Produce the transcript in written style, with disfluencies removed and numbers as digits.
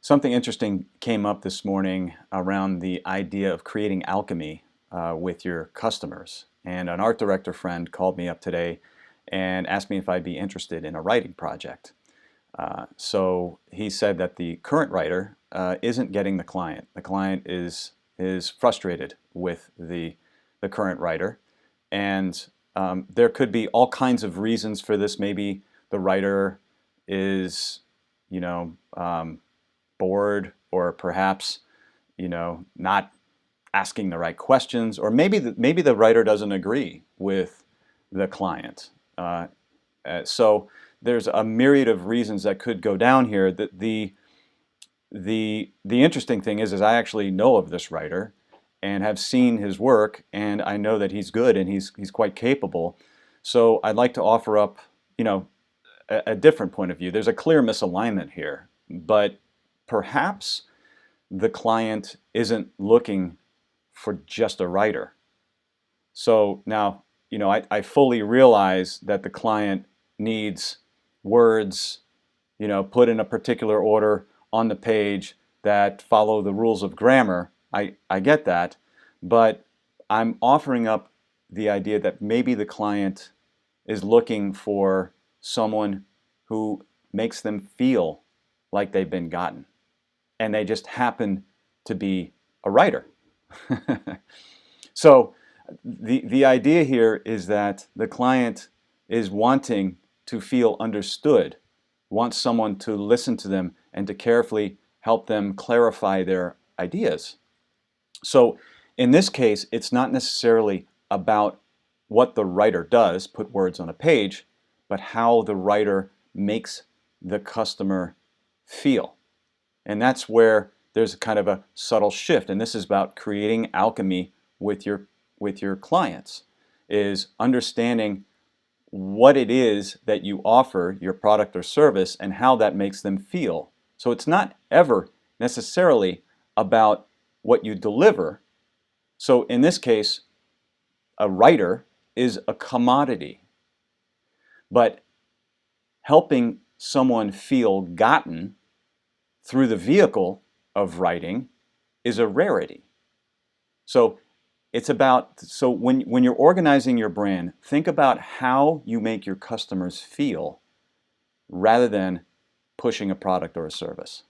Something interesting came up this morning around the idea of creating alchemy with your customers. And an art director friend called me up today and asked me if I'd be interested in a writing project. So he said that the current writer isn't getting the client. The client is frustrated with the current writer. And there could be all kinds of reasons for this. Maybe the writer is, you know, bored, or perhaps, not asking the right questions, or maybe the writer doesn't agree with the client. So there's a myriad of reasons that could go down here. The interesting thing is I actually know of this writer and have seen his work, and I know that he's good and he's quite capable. So I'd like to offer up, a different point of view. There's a clear misalignment here, but perhaps the client isn't looking for just a writer. So now, I fully realize that the client needs words, put in a particular order on the page that follow the rules of grammar. I get that, but I'm offering up the idea that maybe the client is looking for someone who makes them feel like they've been gotten, and they just happen to be a writer. So the idea here is that the client is wanting to feel understood, wants someone to listen to them and to carefully help them clarify their ideas. So in this case, it's not necessarily about what the writer does, put words on a page, but how the writer makes the customer feel. And that's where there's kind of a subtle shift. And this is about creating alchemy with your clients, is understanding what it is that you offer, your product or service, and how that makes them feel. So it's not ever necessarily about what you deliver. So in this case, a writer is a commodity, but helping someone feel gotten through the vehicle of writing is a rarity. So it's about, so when you're organizing your brand, think about how you make your customers feel rather than pushing a product or a service.